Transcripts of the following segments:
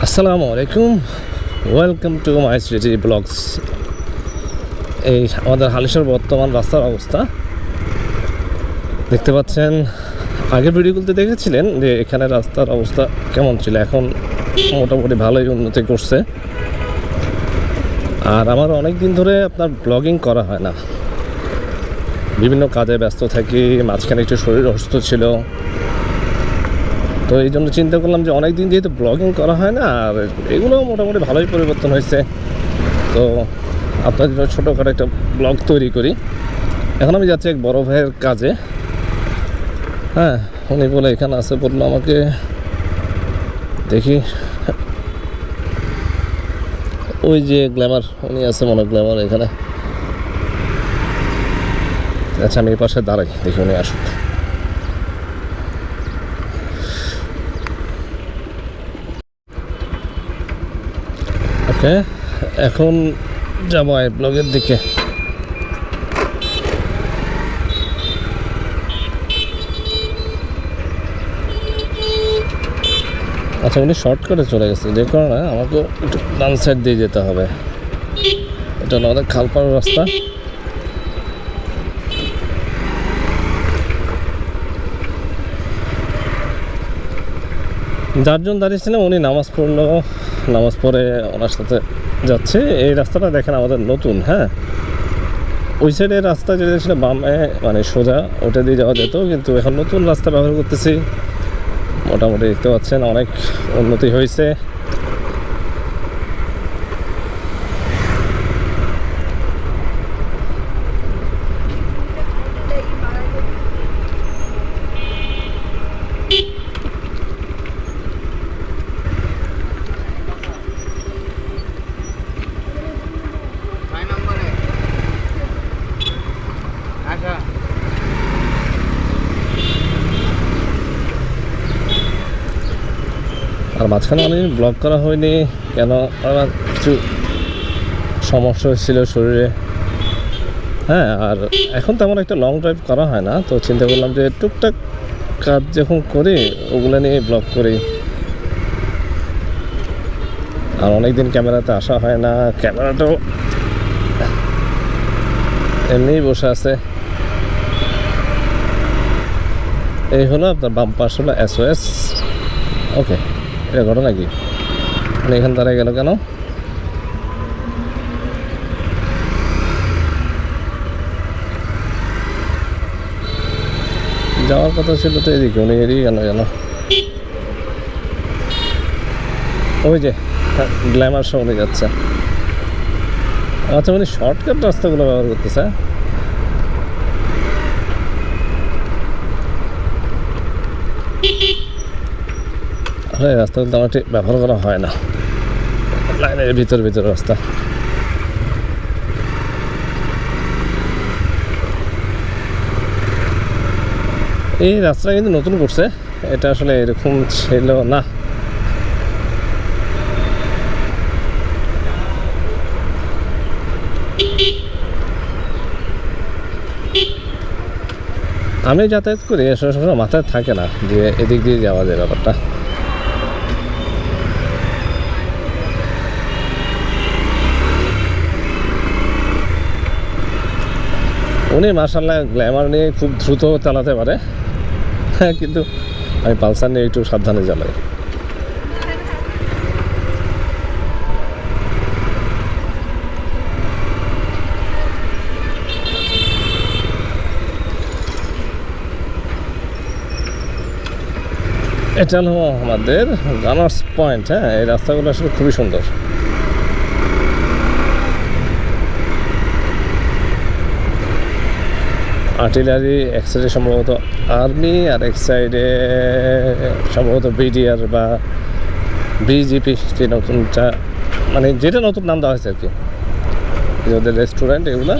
আসসালামু আলাইকুম, welcome to my city blogs. এই আমাদের হালিশহর বর্তমান রাস্তার অবস্থা দেখতে পাচ্ছেন। আগের ভিডিওগুলোতে দেখেছিলেন যে এখানে রাস্তার অবস্থা কেমন ছিল, এখন মোটামুটি ভালোই উন্নতি করছে। আর আমার অনেক দিন ধরে আপনার ব্লগিং করা হয় না, বিভিন্ন কাজে ব্যস্ত থাকি, মাঝখানে একটু শরীর অসুস্থ ছিল, তো এই জন্য চিন্তা করলাম যে অনেক দিন যেহেতু ব্লগিং করা হয় না, আর এগুলো মোটামুটি ভালোই পরিবর্তন হয়েছে, তো আপনাদের জন্য ছোটোখাটো একটা ব্লগ তৈরি করি। এখন আমি যাচ্ছি এক বড় ভাইয়ের কাজে। হ্যাঁ, উনি বলে এখানে আছে, বললো আমাকে, দেখি ওই যে গ্ল্যামার, উনি আছে মনে গ্ল্যামার এখানে। আচ্ছা, আমি এই পাশে দাঁড়াই, দেখি উনি আসুক। ওকে, এখন যাবো এই ব্লগের দিকে। আচ্ছা, উনি শর্টকাটে চলে গেছে, যে কারণে আমাকে একটু ডান সাইড দিয়ে যেতে হবে। এটা হলো আমাদের খালপাড় রাস্তা। যারজন দাঁড়িয়েছিলাম উনি নামাজ পড়লো, নামাজ পড়ে ওনার সাথে যাচ্ছে। এই রাস্তাটা দেখেন আমাদের নতুন। হ্যাঁ, ওই সাইডের রাস্তা যেটা ছিল বামে, মানে সোজা, ওটা দিয়ে যাওয়া যেত, কিন্তু এখন নতুন রাস্তা ব্যবহার করতেছি। মোটামুটি দেখতে পাচ্ছেন অনেক উন্নতি হয়েছে। আর মাঝখানে অনেকদিন ব্লগ করা হয়নি, কেন আমার কিছু সমস্যা হচ্ছিল শরীরে। হ্যাঁ, আর এখন তেমন একটা লং ড্রাইভ করা হয় না, তো চিন্তা করলাম যে টুকটাক কাজ যখন করি ওগুলো নিয়ে ব্লগ করি। আর অনেকদিন ক্যামেরাতে আসা হয় না, ক্যামেরাটাও এমনিই বসে আছে। এই হলো আপনার বাম পাশ হলো SOS। ওকে, এটা ঘটনা কি, মানে এখান দাঁড়ায় গেল কেন? যাওয়ার কথা ছিল তো এদিকে, উনি এদিকে কেন যেন? ওই যে গ্ল্যামার সহ উনি যাচ্ছে। আচ্ছা, উনি শর্টকাট রাস্তাগুলো ব্যবহার করতেছে। আসলে এই রাস্তাগুলো তেমন একটি ব্যবহার করা হয় না, লাইনের ভিতর রাস্তা। এই রাস্তাটা কিন্তু নতুন করছে, এটা আসলে এরকম ছিল না। আমি যাতায়াত করি, আসলে সবসময় মাথায় থাকে না যে এদিক দিয়ে যাওয়া যায় ব্যাপারটা। উনি মাশাআল্লাহ গ্ল্যামার নিয়ে খুব দ্রুত চালাতে পারে, হ্যাঁ, কিন্তু আমি পালসার নিয়ে একটু সাবধানে চালাই। এটা হলো আমাদের গানার্স পয়েন্ট। হ্যাঁ, এই রাস্তাগুলো আসলে খুবই সুন্দর। আর্টিলারি এক সাইডে সম্ভবত আর্মি, আর এক সাইডে সম্ভবত BDR বা BGP, যে নতুনটা, মানে যেটা নতুন নাম দেওয়া হয়েছে আর কি, ওদের রেস্টুরেন্ট এগুলো।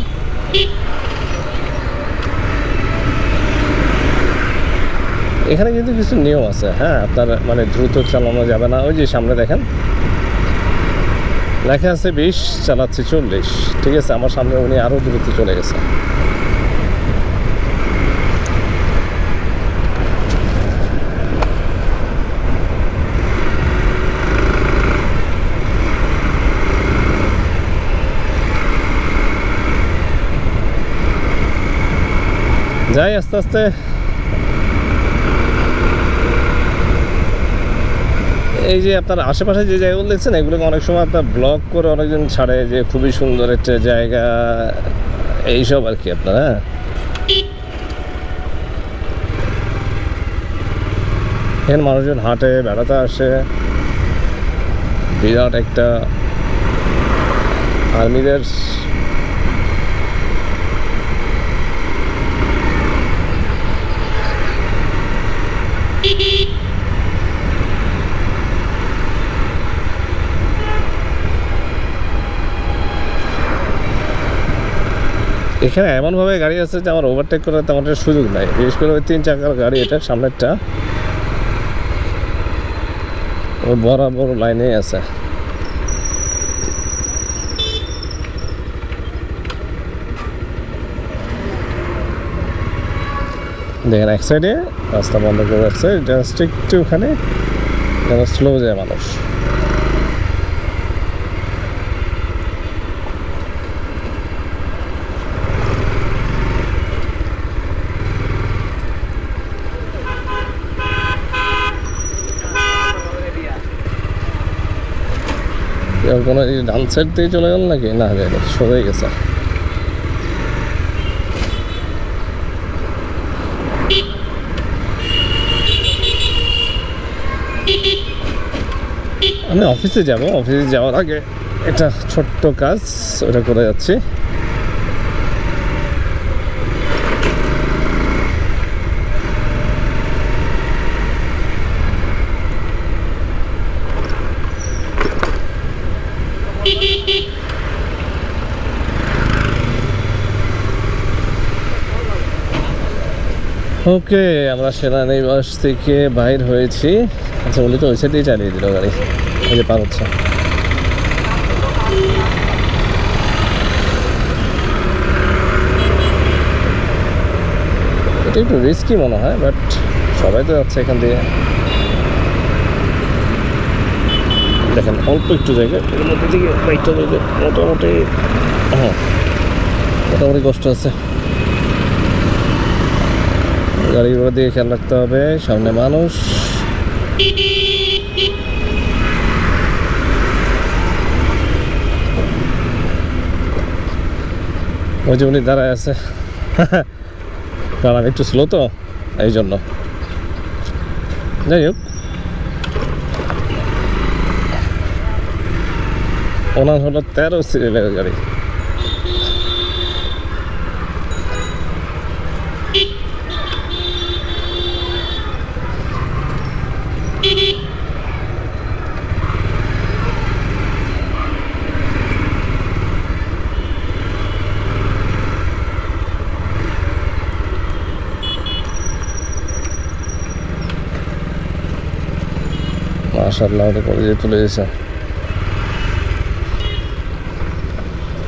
এখানে কিন্তু কিছু নিয়ম আছে। হ্যাঁ, আপনার মানে দ্রুত চালানো যাবে না। ওই যে সামনে দেখেন লেখা আছে 20, চালাচ্ছি 40। ঠিক আছে, আমার সামনে উনি আরও দ্রুত চলে গেছে। যাই আস্তে আস্তে। এই যে আপনার আশেপাশে যে জায়গাগুলো দেখছেন এগুলোকে অনেক সময় আপনার ব্লগ করে অনেকজন ছাড়ে যে খুবই সুন্দর একটা জায়গা এইসব আর কি আপনার। হ্যাঁ, এখানে মানুষজন হাটে বেড়াতে আসে। বিরাট একটা আর্মিদের এখানে এমনভাবে গাড়ি আছে যে আমার ওভারটেক করার তেমন একটা সুযোগ নাই, বিশেষ করে ওই 3 চাকার গাড়ি, এটা সামনেরটা ওই বরাবর লাইনে আছে। দেখেন এক সাইডে রাস্তা বন্ধ করে রাখছে, জাস্ট একটু ওখানে যেন স্লো যায় মানুষ। কোনো ডান সাইড থেকে চলে গেল নাকি? না, যায় না, সোজাই গেছে। আমি অফিসে যাব, অফিসে যাওয়ার আগে একটা ছোট্ট কাজ ওটা করে যাচ্ছি। ওকে, আমরা সেনানিবাস থেকে বাইর হয়েছি। আচ্ছা, উনি তো ওই সাইডেই চালিয়ে দিল গাড়ি, ওই যে পার হচ্ছে। এটা একটু রিস্কি মনে হয়, বাট সবাই তো যাচ্ছে এখান দিয়ে। দেখেন অল্প একটু জায়গা, এর মধ্যে থেকে বাইকটা মোটামুটি মোটামুটি কষ্ট আছে। গাড়িগুলো দিয়ে খেয়াল রাখতে হবে, সামনে মানুষ। ওই যে উনি দাঁড়ায় আছে, কারণ আমি একটু স্লো তো এই জন্য। যাই হোক, ওনার হলো 13 সিরিয়ালের গাড়ি। মাশাআল্লাহ, ওটা করে দিয়ে তুলে দিয়েছে।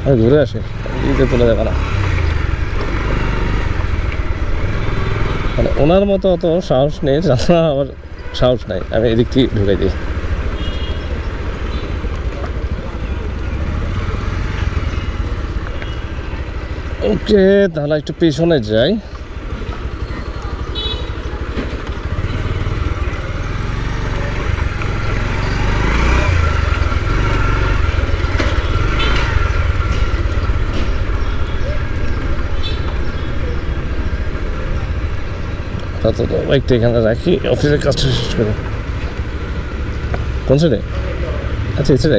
আমি ঘুরে আসি, দিতে তুলে যাবে না। মানে ওনার মতো অত সাহস নেই, আমার সাহস নাই, আমি এদিক থেকে ঢুকে দিই। ওকে, তাহলে একটু পেছনে যাই। বাইকটা এখানে রাখি, অফিসের কাজটা শেষ করে। কোন সাইডে? আচ্ছা, এই সাইডে।